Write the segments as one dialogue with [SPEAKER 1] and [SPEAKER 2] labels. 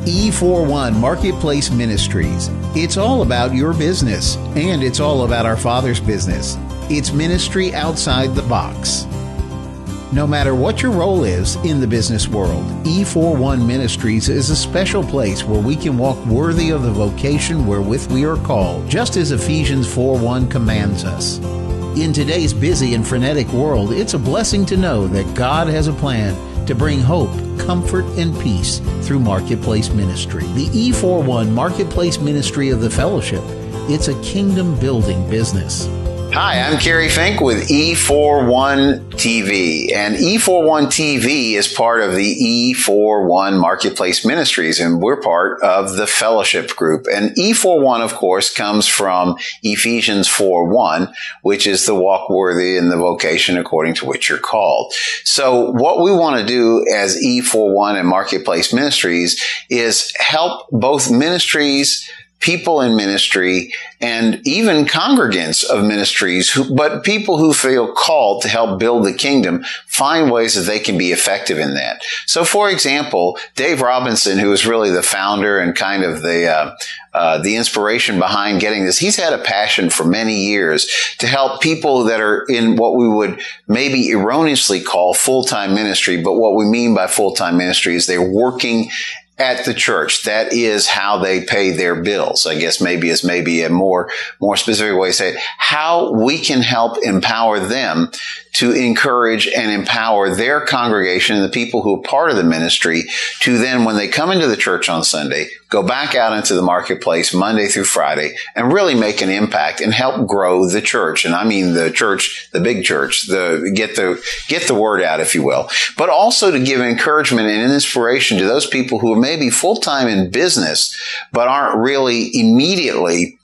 [SPEAKER 1] E41 Marketplace Ministries. It's all about your business, and it's all about our Father's business. It's ministry outside the box. No matter what your role is in the business world, E41 Ministries is a special place where we can walk worthy of the vocation wherewith we are called, just as Ephesians 4:1 commands us. In today's busy and frenetic world, it's a blessing to know that God has a plan to bring hope, comfort, and peace through Marketplace Ministry. The E41 Marketplace Ministry of the Fellowship. It's a kingdom-building business.
[SPEAKER 2] Hi, I'm Kerry Fink with E41 TV, and E41 TV is part of the E41 Marketplace Ministries, and we're part of the Fellowship Group. And E41, of course, comes from Ephesians 4:1, which is the walk worthy in the vocation according to which you're called. So what we want to do as E41 and Marketplace Ministries is help both ministries, people in ministry, and even congregants of ministries, but people who feel called to help build the kingdom, find ways that they can be effective in that. So, for example, Dave Robinson, who is really the founder and kind of the inspiration behind getting this, he's had a passion for many years to help people that are in what we would maybe erroneously call full-time ministry. But what we mean by full-time ministry is they're working at the church. That is how they pay their bills. I guess maybe is maybe a more specific way to say it. How we can help empower them to encourage and empower their congregation and the people who are part of the ministry to then, when they come into the church on Sunday, go back out into the marketplace Monday through Friday and really make an impact and help grow the church. And I mean the church, the big church, get the word out, if you will, but also to give encouragement and inspiration to those people who are maybe full-time in business, but aren't really immediately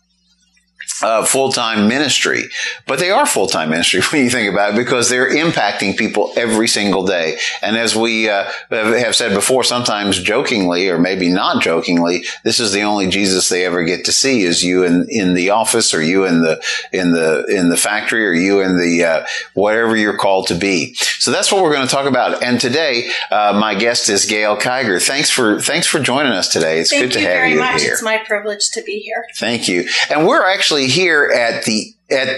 [SPEAKER 2] full-time ministry, but they are full-time ministry when you think about it, because they're impacting people every single day. And as we have said before, sometimes jokingly or maybe not jokingly, this is the only Jesus they ever get to see, is you in the office, or you in the factory, or you in the whatever you're called to be. So that's what we're going to talk about. And today, my guest is Gail Kiger. Thanks for joining us today. It's good to have you here.
[SPEAKER 3] Thank you very much. It's my privilege to be here.
[SPEAKER 2] Thank you. And we're actually here at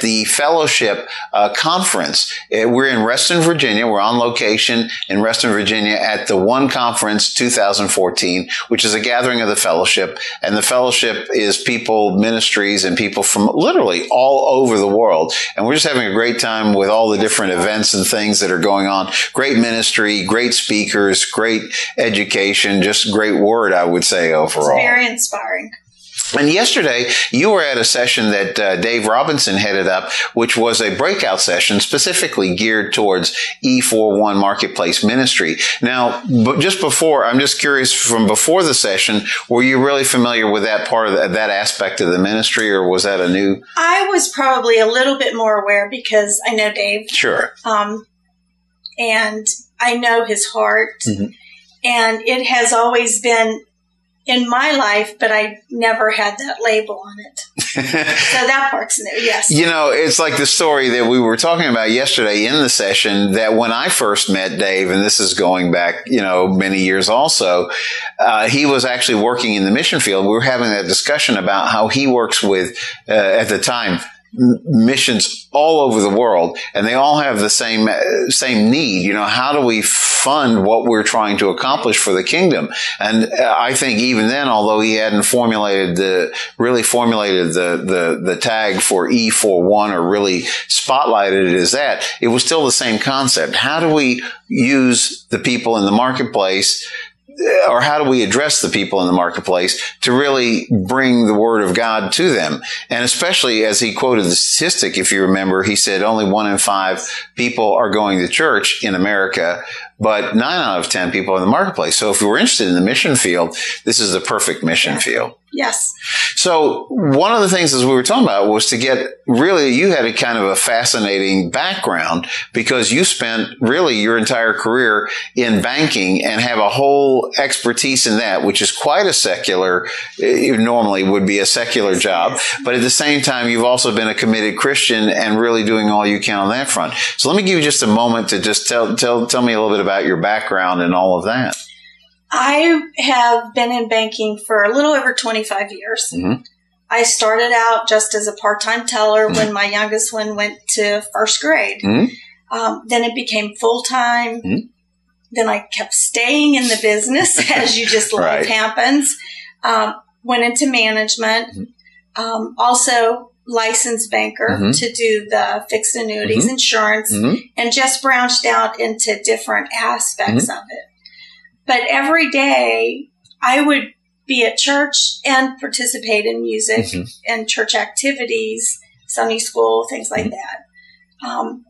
[SPEAKER 2] the Fellowship Conference. We're in Reston, Virginia. We're on location in Reston, Virginia at the One Conference 2014, which is a gathering of the Fellowship. And the Fellowship is people, ministries, and people from literally all over the world. And we're just having a great time with all the different events and things that are going on. Great ministry, great speakers, great education, just great word, I would say, overall.
[SPEAKER 3] It's very inspiring.
[SPEAKER 2] And yesterday, you were at a session that Dave Robinson headed up, which was a breakout session specifically geared towards E41 Marketplace Ministry. Now, but just before, I'm just curious, from before the session, were you really familiar with that part of that aspect of the ministry, or was that a new?
[SPEAKER 3] I was probably a little bit more aware because I know Dave.
[SPEAKER 2] Sure.
[SPEAKER 3] And I know his heart. Mm-hmm. And it has always been in my life, but I never had that label on it. So that part's new, yes.
[SPEAKER 2] You know, it's like the story that we were talking about yesterday in the session, that when I first met Dave, and this is going back, many years also, he was actually working in the mission field. We were having that discussion about how he works with, at the time, missions all over the world, and they all have the same need. How do we fund what we're trying to accomplish for the kingdom? And I think even then, although he hadn't formulated the tag for E41 or really spotlighted it as that, it was still the same concept. How do we use the people in the marketplace, or how do we address the people in the marketplace to really bring the word of God to them? And especially as he quoted the statistic, if you remember, he said only 1 in 5 people are going to church in America, but 9 out of 10 people in the marketplace. So if we were interested in the mission field, this is the perfect mission field.
[SPEAKER 3] Yes.
[SPEAKER 2] So one of the things as we were talking about was to get, really, you had a kind of a fascinating background, because you spent really your entire career in banking and have a whole expertise in that, which is quite a secular, normally would be a secular job. But at the same time, you've also been a committed Christian and really doing all you can on that front. So let me give you just a moment to just tell me a little bit about your background and all of that.
[SPEAKER 3] I have been in banking for a little over 25 years.
[SPEAKER 2] Mm-hmm.
[SPEAKER 3] I started out just as a part-time teller when my youngest one went to first grade.
[SPEAKER 2] Mm-hmm.
[SPEAKER 3] Then it became full-time. Mm-hmm. Then I kept staying in the business, as you just life happens. Went into management. Also licensed banker to do the fixed annuities, insurance, and just branched out into different aspects of it. But every day I would be at church and participate in music and church activities, Sunday school, things like that.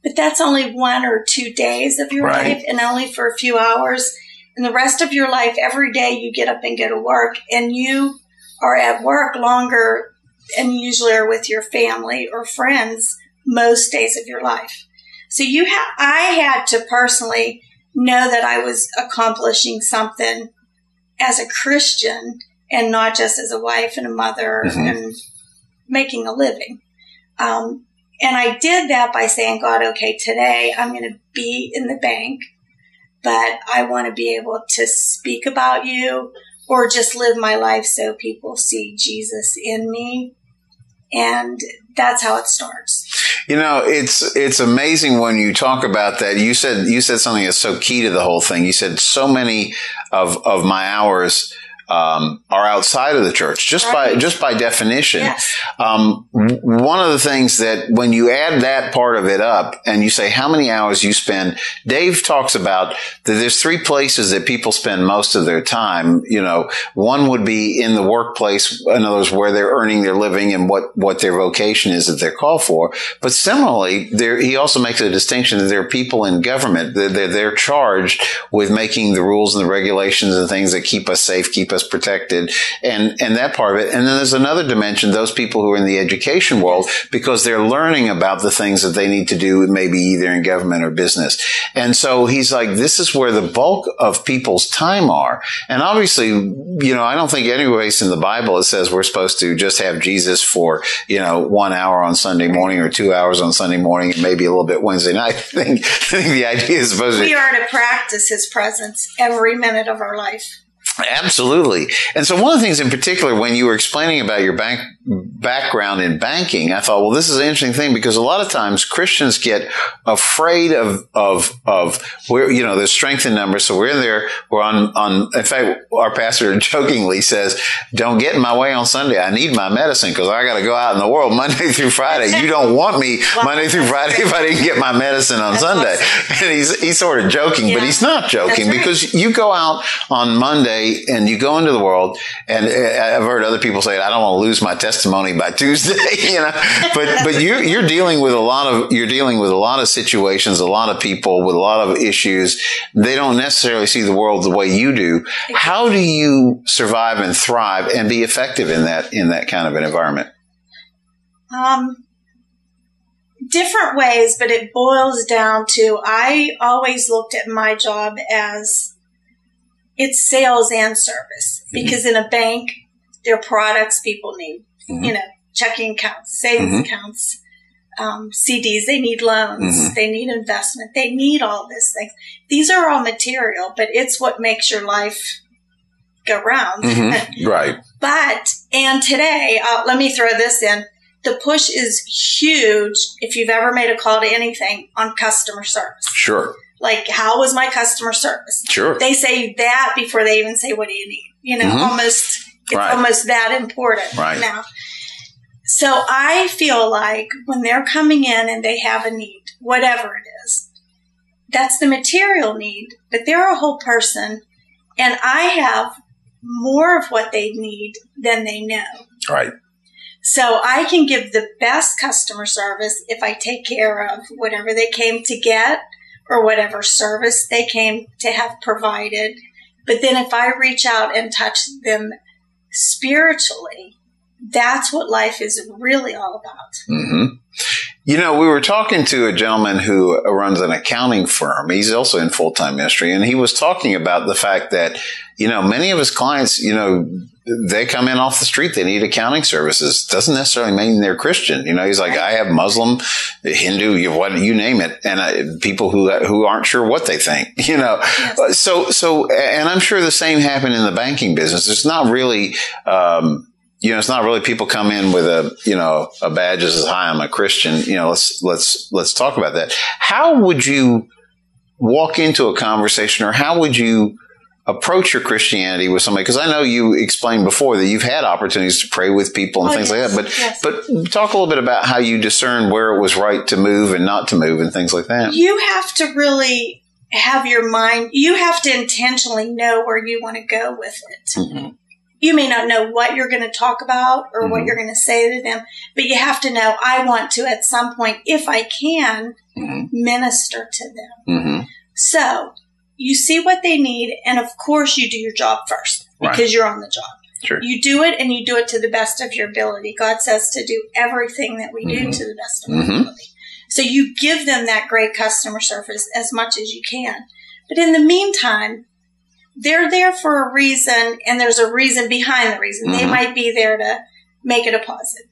[SPEAKER 3] But that's only 1 or 2 days of your life, and only for a few hours. And the rest of your life, every day you get up and go to work, and you are at work longer and usually are with your family or friends most days of your life. So I had to personally know that I was accomplishing something as a Christian and not just as a wife and a mother and making a living. And I did that by saying, God, okay, today I'm going to be in the bank, but I want to be able to speak about you or just live my life so people see Jesus in me. And that's how it starts.
[SPEAKER 2] You know, it's amazing when you talk about that. You said something that's so key to the whole thing. You said so many of my hours are outside of the church, just by definition.
[SPEAKER 3] Yes.
[SPEAKER 2] One of the things that when you add that part of it up and you say how many hours you spend, Dave talks about that there's 3 places that people spend most of their time. You know, one would be in the workplace, in other words, where they're earning their living and what their vocation is that they're called for. But similarly, he also makes a distinction that there are people in government that they're charged with making the rules and the regulations and things that keep us safe, keep us protected, and that part of it. And then there's another dimension, those people who are in the education world, because they're learning about the things that they need to do, maybe either in government or business. And so he's like, this is where the bulk of people's time are. And obviously, you know, I don't think any place in the Bible it says we're supposed to just have Jesus for, 1 hour on Sunday morning or 2 hours on Sunday morning and maybe a little bit Wednesday night. I think the idea is supposed to be.
[SPEAKER 3] We are to practice his presence every minute of our life.
[SPEAKER 2] Absolutely. And so one of the things in particular, when you were explaining about your background in banking, I thought, well, this is an interesting thing because a lot of times Christians get afraid of where, there's strength in numbers. So we're in there, we're on, in fact, our pastor jokingly says, don't get in my way on Sunday. I need my medicine because I got to go out in the world Monday through Friday. You don't want me Monday through Friday if I didn't get my medicine on Sunday. And he's sort of joking, but he's not joking because you go out on Monday and you go into the world, and I've heard other people say, I don't want to lose my testimony by Tuesday, but you're dealing with a lot of situations, a lot of people with a lot of issues. They don't necessarily see the world the way you do. How do you survive and thrive and be effective in that kind of an environment?
[SPEAKER 3] Different ways, but it boils down to, I always looked at my job as it's sales and service, because in a bank, there are products people need, checking accounts, savings accounts, CDs, they need loans, they need investment, they need all this things. These are all material, but it's what makes your life go round.
[SPEAKER 2] Right.
[SPEAKER 3] And today, let me throw this in. The push is huge, if you've ever made a call to anything, on customer service.
[SPEAKER 2] Sure.
[SPEAKER 3] Like, how was my customer service?
[SPEAKER 2] Sure.
[SPEAKER 3] They say that before they even say, what do you need? Almost that important now. So I feel like when they're coming in and they have a need, whatever it is, that's the material need, but they're a whole person, and I have more of what they need than they know.
[SPEAKER 2] Right.
[SPEAKER 3] So I can give the best customer service if I take care of whatever they came to get, or whatever service they came to have provided. But then if I reach out and touch them spiritually, that's what life is really all about.
[SPEAKER 2] We were talking to a gentleman who runs an accounting firm. He's also in full-time ministry, and he was talking about the fact that, many of his clients, they come in off the street. They need accounting services. Doesn't necessarily mean they're Christian. He's like, I have Muslim, Hindu, you name it, and people who aren't sure what they think. Yes. So, and I'm sure the same happened in the banking business. It's not really, it's not really people come in with a badge that says, "Hi, I'm a Christian." Let's talk about that. How would you walk into a conversation, or how would you approach your Christianity with somebody? Because I know you explained before that you've had opportunities to pray with people and things like that. But talk a little bit about how you discern where it was right to move and not to move and things like that.
[SPEAKER 3] You have to really have your mind. You have to intentionally know where you want to go with it. Mm-hmm. You may not know what you're going to talk about or mm-hmm. what you're going to say to them, but you have to know, I want to, at some point, if I can, mm-hmm. minister to them. Mm-hmm. So you see what they need, and of course you do your job first because you're on the job. Sure. You do it, and you do it to the best of your ability. God says to do everything that we mm-hmm. do to the best of our mm-hmm. ability. So you give them that great customer service as much as you can. But in the meantime, they're there for a reason, and there's a reason behind the reason. Mm-hmm. They might be there to make a deposit,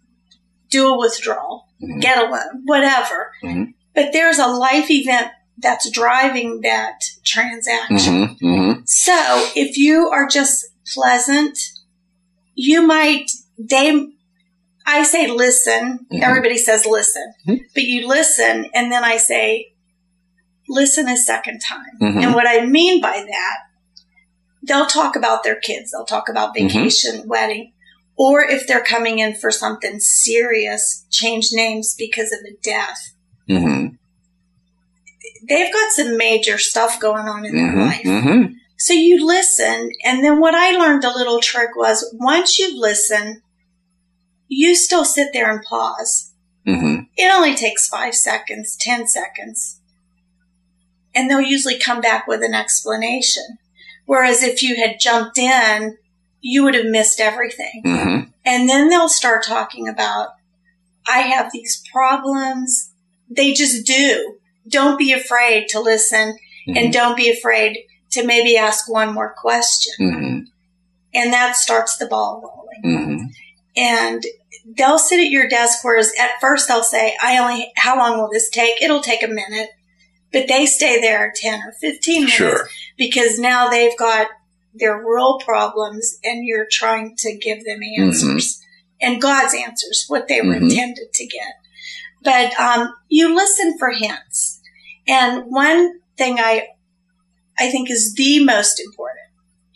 [SPEAKER 3] do a withdrawal, mm-hmm. get a loan, whatever. Mm-hmm. But there's a life event that's driving that transaction. Mm-hmm. Mm-hmm. So if you are just pleasant, I say listen. Mm-hmm. Everybody says listen. Mm-hmm. But you listen, and then I say listen a second time. Mm-hmm. And what I mean by that, they'll talk about their kids. They'll talk about vacation, mm-hmm. wedding. Or if they're coming in for something serious, change names because of a death. Mm-hmm. They've got some major stuff going on in mm-hmm. their life. Mm-hmm. So you listen. And then what I learned, a little trick was, once you've listened, you still sit there and pause. Mm-hmm. It only takes 5 seconds, 10 seconds. And they'll usually come back with an explanation. Whereas if you had jumped in, you would have missed everything. Mm-hmm. And then they'll start talking about, I have these problems. They just do. Don't be afraid to listen, mm-hmm. and don't be afraid to maybe ask one more question. Mm-hmm. And that starts the ball rolling. Mm-hmm. And they'll sit at your desk, whereas at first they'll say, how long will this take? It'll take a minute. But they stay there 10 or 15 minutes sure. because now they've got their real problems, and you're trying to give them answers mm-hmm. and God's answers, what they were mm-hmm. intended to get. But you listen for hints. And one thing I think is the most important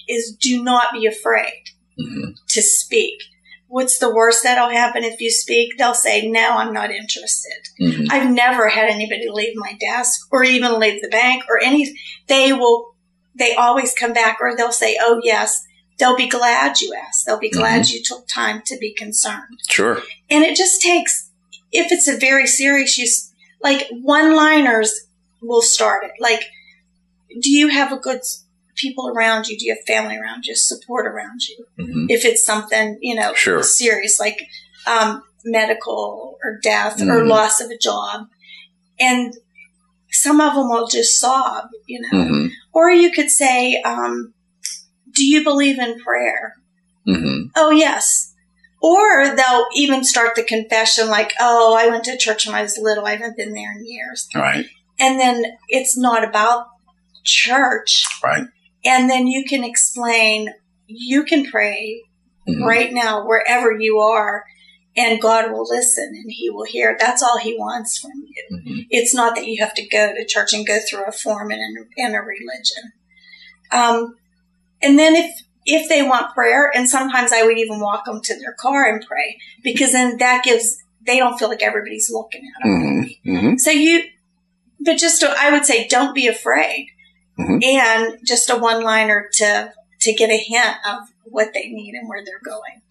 [SPEAKER 3] is do not be afraid mm-hmm. to speak. What's the worst that'll happen if you speak? They'll say, no, I'm not interested. Mm-hmm. I've never had anybody leave my desk or even leave the bank or any. They always come back, or they'll say, oh, yes. They'll be glad you asked. They'll be glad mm-hmm. you took time to be concerned. Sure. And it just takes, if it's a very serious, like one-liners will start it. Like, do you have a good people around you? Do you have family around you? Support around you? Mm-hmm. If it's something, sure. serious, like medical or death mm-hmm. or loss of a job. And some of them will just sob, Mm-hmm. Or you could say, do you believe in prayer? Mm-hmm. Oh, yes. Or they'll even start the confession like, oh, I went to church when I was little. I haven't been there in years. Right. And then it's not about church. Right. And then you can explain, you can pray mm-hmm. right now wherever you are, and God will listen and He will hear. That's all He wants from you. Mm-hmm. It's not that you have to go to church and go through a form and a religion. And then if they want prayer, and sometimes I would even walk them to their car and pray, because then they don't feel like everybody's looking at them. Mm-hmm. Mm-hmm. So I would say, don't be afraid. Mm-hmm. And just a one-liner to get a hint of what they need and where they're going.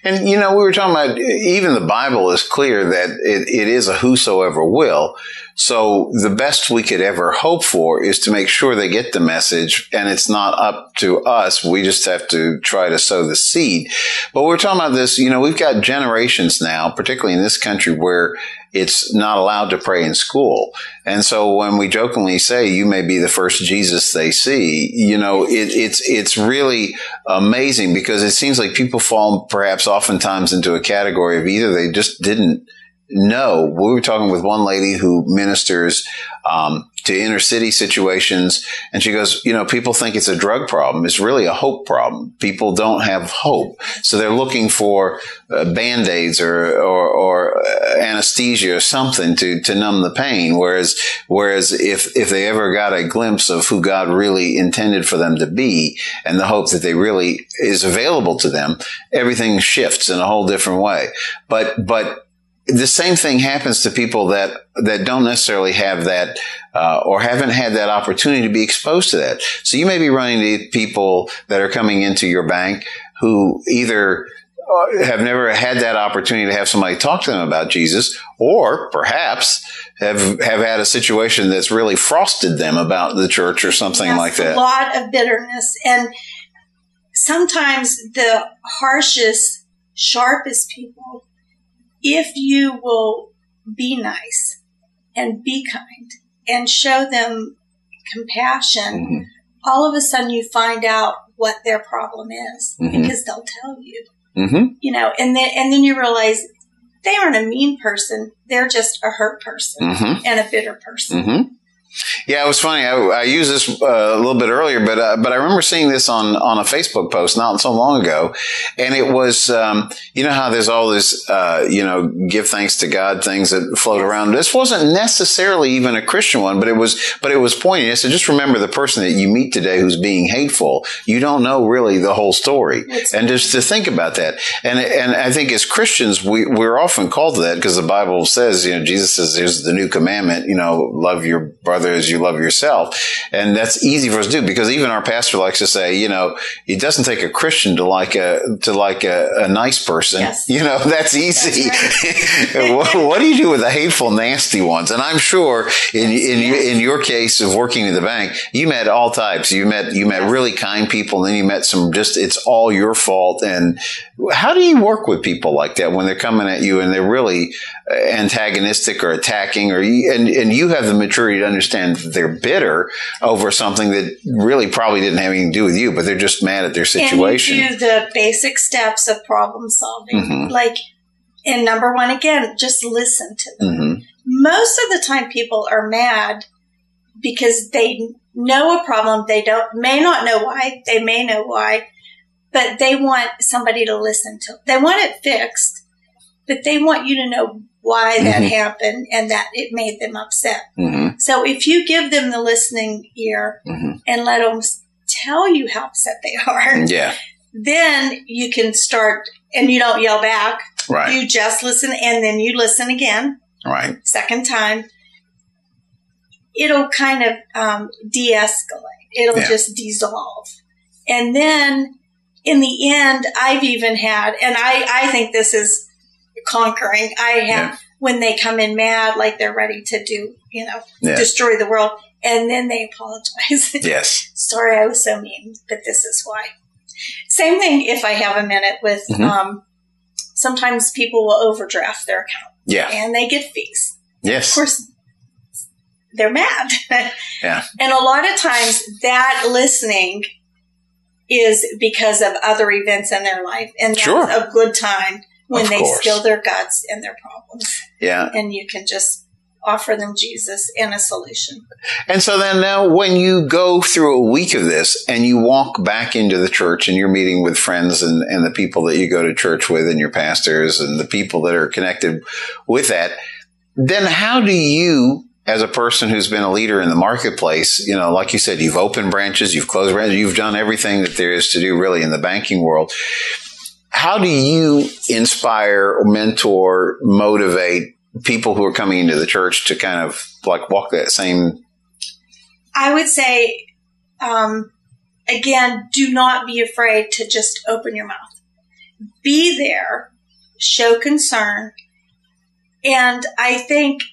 [SPEAKER 2] And, we were talking about, even the Bible is clear that it is a whosoever will. So the best we could ever hope for is to make sure they get the message, and it's not up to us. We just have to try to sow the seed. But we're talking about this, we've got generations now, particularly in this country, where it's not allowed to pray in school. And so when we jokingly say, you may be the first Jesus they see, it's really amazing, because it seems like people fall perhaps oftentimes into a category of either they just didn't know. We were talking with one lady who ministers to inner city situations, and she goes, people think it's a drug problem. It's really a hope problem. People don't have hope, so they're looking for Band-Aids or anesthesia or something to numb the pain. Whereas if they ever got a glimpse of who God really intended for them to be, and the hope that they really is available to them, everything shifts in a whole different way. But the same thing happens to people that don't necessarily have that, or haven't had that opportunity to be exposed to that. So you may be running into people that are coming into your bank who either have never had that opportunity to have somebody talk to them about Jesus, or perhaps have had a situation that's really frosted them about the church or something like that.
[SPEAKER 3] A lot of bitterness. And sometimes the harshest, sharpest people, if you will be nice and be kind and show them compassion, all of a sudden you find out what their problem is, because they'll tell you, and then you realize they aren't a mean person. They're just a hurt person and a bitter person.
[SPEAKER 2] Yeah, it was funny. I used this a little bit earlier, but I remember seeing this on a Facebook post not so long ago, and it was how there's all this give thanks to God things that float around. This wasn't necessarily even a Christian one, but it was poignant. So just remember, the person that you meet today who's being hateful, you don't know really the whole story, and just to think about that. And I think as Christians we're often called to that, because the Bible says, Jesus says, "Here's the new commandment, love your brother as you love yourself." And that's easy for us to do, because even our pastor likes to say, it doesn't take a Christian to like a nice person.
[SPEAKER 3] Yes.
[SPEAKER 2] That's easy.
[SPEAKER 3] That's right.
[SPEAKER 2] What do you do with the hateful, nasty ones? And I'm sure in your case of working in the bank, you met all types. You met really kind people, and then you met some just, it's all your fault. And how do you work with people like that when they're coming at you and they're really antagonistic or attacking, and you have the maturity to understand that they're bitter over something that really probably didn't have anything to do with you, but they're just mad at their situation.
[SPEAKER 3] And you do the basic steps of problem solving. And number one, again, just listen to them. Most of the time people are mad because they know a problem. They may not know why. They may know why, but they want somebody to listen to. They want it fixed, but they want you to know why that happened and that it made them upset. So if you give them the listening ear and let them tell you how upset they are, then you can start, and you don't yell back.
[SPEAKER 2] Right.
[SPEAKER 3] You just listen, and then you listen again.
[SPEAKER 2] Right.
[SPEAKER 3] Second time. It'll kind of de-escalate. It'll just dissolve. And then in the end, I've even had, and I think this is conquering. I have, when they come in mad, like they're ready to do, destroy the world, and then they apologize.
[SPEAKER 2] Yes.
[SPEAKER 3] Sorry, I was so mean, but this is why. Same thing if I have a minute with, sometimes people will overdraft their account.
[SPEAKER 2] Yeah.
[SPEAKER 3] And they get fees.
[SPEAKER 2] Yes.
[SPEAKER 3] Of course, they're mad.
[SPEAKER 2] Yeah.
[SPEAKER 3] And a lot of times that listening is because of other events in their life. And that's a good time when they spill their guts and their problems.
[SPEAKER 2] Yeah.
[SPEAKER 3] And you can just offer them Jesus and a solution.
[SPEAKER 2] And so then now when you go through a week of this and you walk back into the church and you're meeting with friends and the people that you go to church with and your pastors and the people that are connected with that, then how do you, as a person who's been a leader in the marketplace, like you said, you've opened branches, you've closed branches, you've done everything that there is to do really in the banking world. How do you inspire, mentor, motivate people who are coming into the church to kind of like walk that same?
[SPEAKER 3] I would say, again, do not be afraid to just open your mouth. Be there, show concern. And I think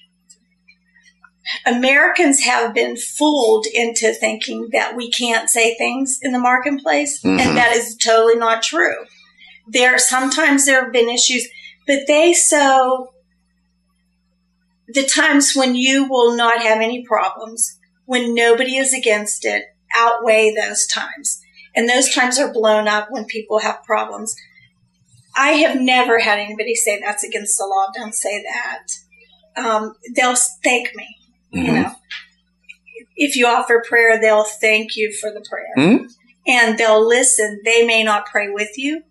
[SPEAKER 3] Americans have been fooled into thinking that we can't say things in the marketplace, and that is totally not true. Sometimes there have been issues, but the times when you will not have any problems, when nobody is against it, outweigh those times. And those times are blown up when people have problems. I have never had anybody say that's against the law. Don't say that. They'll thank me. You know, if you offer prayer, they'll thank you for the prayer, and they'll listen. They may not pray with you,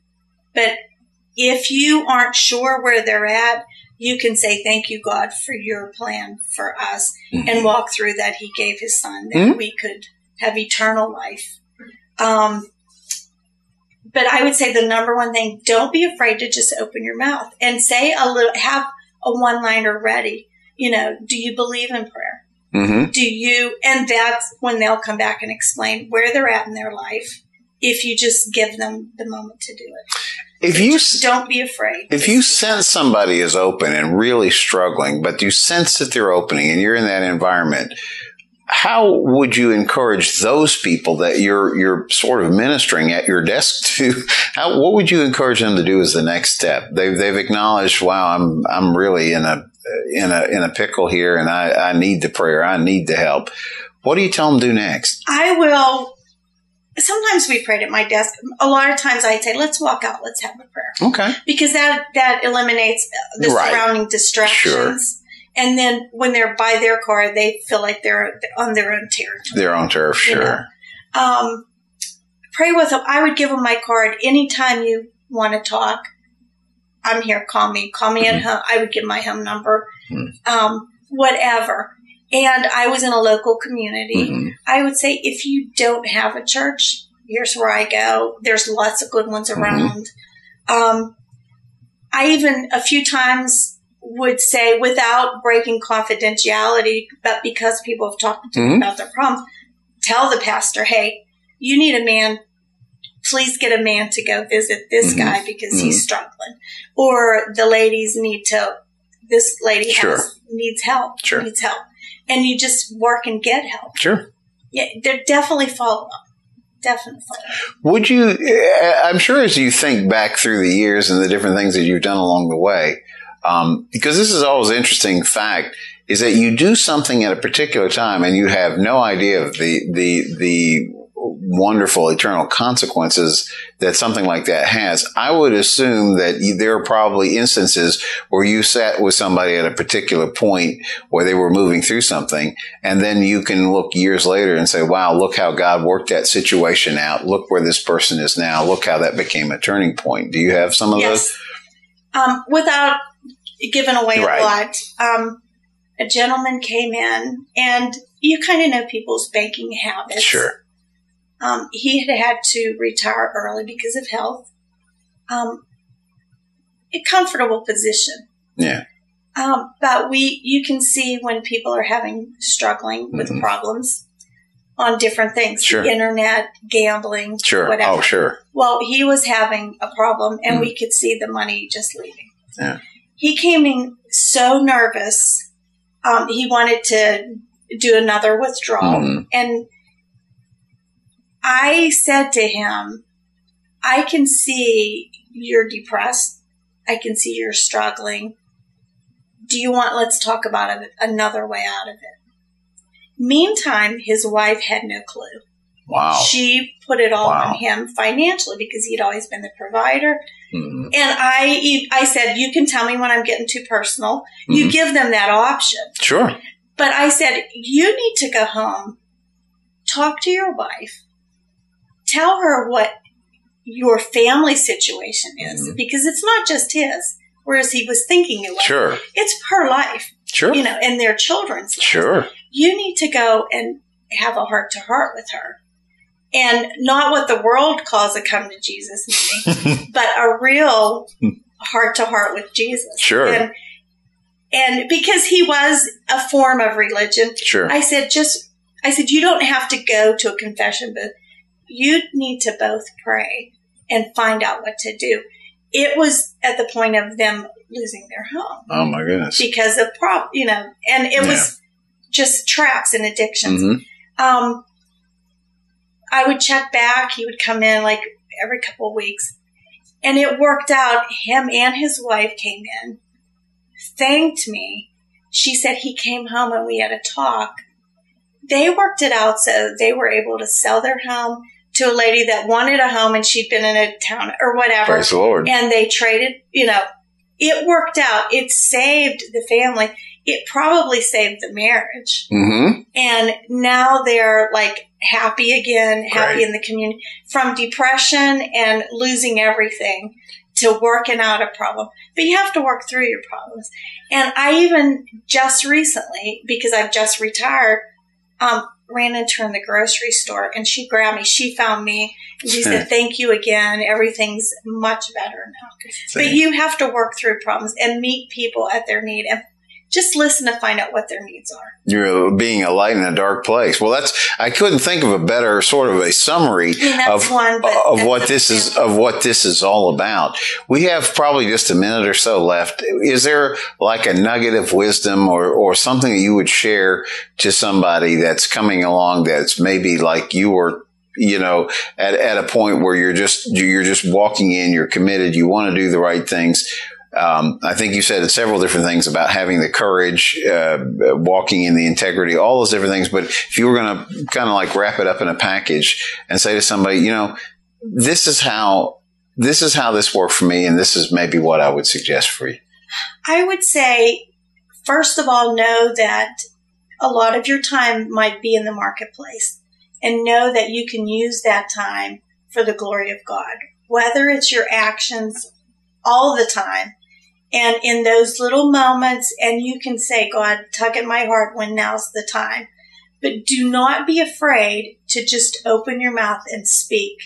[SPEAKER 3] but if you aren't sure where they're at, you can say, thank you, God, for your plan for us, and walk through that. He gave his son that we could have eternal life. But I would say the number one thing, don't be afraid to just open your mouth and say have a one-liner ready. You know, do you believe in prayer? Do you, and that's when they'll come back and explain where they're at in their life, if you just give them the moment to do it. Don't be afraid.
[SPEAKER 2] If you sense somebody is open and really struggling, but you sense that they're opening and you're in that environment, how would you encourage those people that you're sort of ministering at your desk to? What would you encourage them to do as the next step? They've acknowledged, wow, I'm really in a pickle here, and I need the prayer, I need the help. What do you tell them to do next?
[SPEAKER 3] Sometimes we prayed at my desk. A lot of times I'd say, let's walk out, let's have a prayer.
[SPEAKER 2] Okay.
[SPEAKER 3] Because that eliminates the surrounding distractions. Sure. And then when they're by their car, they feel like they're on their own territory. Their own turf,
[SPEAKER 2] sure.
[SPEAKER 3] You know? Pray with them. I would give them my card. Anytime you want to talk, I'm here. Call me. Call me at home. I would give my home number. Whatever. And I was in a local community. I would say, if you don't have a church, here's where I go. There's lots of good ones around. I even a few times would say, without breaking confidentiality, but because people have talked to me about their problems, tell the pastor, hey, you need a man. Please get a man to go visit this guy because he's struggling. Or the ladies this lady needs help. Needs help. And you just work and get help. Sure. Yeah, they're definitely follow up. Definitely follow up.
[SPEAKER 2] Would you, I'm sure as you think back through the years and the different things that you've done along the way, because this is always an interesting fact, is that you do something at a particular time and you have no idea of the wonderful eternal consequences that something like that has. I would assume that there are probably instances where you sat with somebody at a particular point where they were moving through something, and then you can look years later and say, wow, look how God worked that situation out. Look where this person is now. Look how that became a turning point. Do you have some of those?
[SPEAKER 3] Without giving away a lot, a gentleman came in, and you kind of know people's banking habits.
[SPEAKER 2] Sure.
[SPEAKER 3] He had to retire early because of health. A comfortable position.
[SPEAKER 2] Yeah.
[SPEAKER 3] But you can see when people are struggling with problems on different things. Sure. The internet, gambling, whatever.
[SPEAKER 2] Oh, sure.
[SPEAKER 3] Well, he was having a problem, and we could see the money just leaving.
[SPEAKER 2] Yeah.
[SPEAKER 3] He came in so nervous. He wanted to do another withdrawal. And I said to him, I can see you're depressed. I can see you're struggling. Let's talk about another way out of it. Meantime, his wife had no clue.
[SPEAKER 2] Wow.
[SPEAKER 3] She put it all on him financially because he'd always been the provider. And I said, you can tell me when I'm getting too personal. You give them that option.
[SPEAKER 2] Sure.
[SPEAKER 3] But I said, you need to go home, talk to your wife, tell her what your family situation is, because it's not just his, whereas he was thinking it was.
[SPEAKER 2] Sure.
[SPEAKER 3] It's her life.
[SPEAKER 2] Sure.
[SPEAKER 3] And their children's life.
[SPEAKER 2] Sure.
[SPEAKER 3] You need to go and have a heart-to-heart with her. And not what the world calls a come to Jesus meeting, but a real heart-to-heart with Jesus.
[SPEAKER 2] Sure.
[SPEAKER 3] And because he was a form of religion, I said, you don't have to go to a confession booth. You need to both pray and find out what to do. It was at the point of them losing their home.
[SPEAKER 2] Oh my goodness.
[SPEAKER 3] Because of and it was just traps and addictions. I would check back. He would come in like every couple of weeks. And it worked out. Him and his wife came in, thanked me. She said he came home and we had a talk. They worked it out so they were able to sell their home to a lady that wanted a home and she'd been in a town or whatever.
[SPEAKER 2] Praise the Lord.
[SPEAKER 3] And they traded, it worked out. It saved the family. It probably saved the marriage. And now they're like happy again, happy in the community, from depression and losing everything to working out a problem. But you have to work through your problems. And I even just recently, because I've just retired, ran into her in the grocery store and she grabbed me. She found me and she said, thank you again. Everything's much better now. But you have to work through problems and meet people at their need and just listen to find out what their needs are. You're
[SPEAKER 2] being a light in a dark place. Well, I couldn't think of a better sort of a summary of what this is all about. We have probably just a minute or so left. Is there like a nugget of wisdom or something that you would share to somebody that's coming along that's maybe like you were, at a point where you're just walking in, you're committed, you want to do the right things? I think you said several different things about having the courage, walking in the integrity, all those different things. But if you were going to kind of like wrap it up in a package and say to somebody, this is how this worked for me, and this is maybe what I would suggest for you.
[SPEAKER 3] I would say, first of all, know that a lot of your time might be in the marketplace, and know that you can use that time for the glory of God, whether it's your actions all the time. And in those little moments, and you can say, God, tug at my heart when now's the time. But do not be afraid to just open your mouth and speak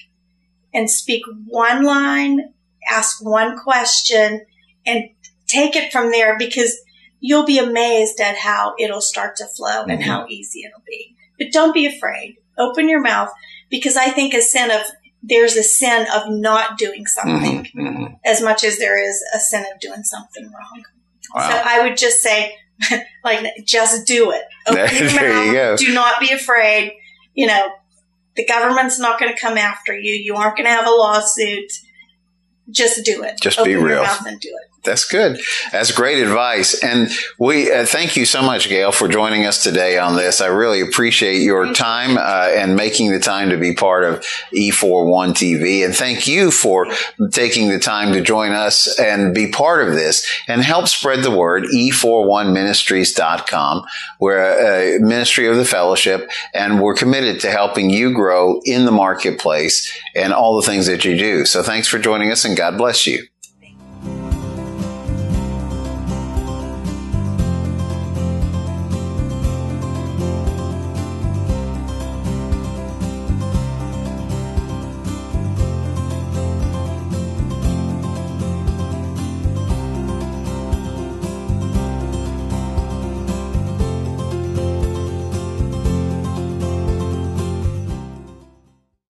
[SPEAKER 3] one line, ask one question, and take it from there, because you'll be amazed at how it'll start to flow and how easy it'll be. But don't be afraid. Open your mouth, because I think there's a sin of not doing something as much as there is a sin of doing something wrong. Wow. So I would just say, just do it. Open your mouth. You go. Do not be afraid. The government's not going to come after you. You aren't going to have a lawsuit. Just do it.
[SPEAKER 2] Just be real.
[SPEAKER 3] Open your mouth and do it.
[SPEAKER 2] That's good. That's great advice. And we thank you so much, Gail, for joining us today on this. I really appreciate your time and making the time to be part of E41 TV. And thank you for taking the time to join us and be part of this and help spread the word. E41ministries.com. We're a ministry of the fellowship, and we're committed to helping you grow in the marketplace and all the things that you do. So thanks for joining us, and God bless you.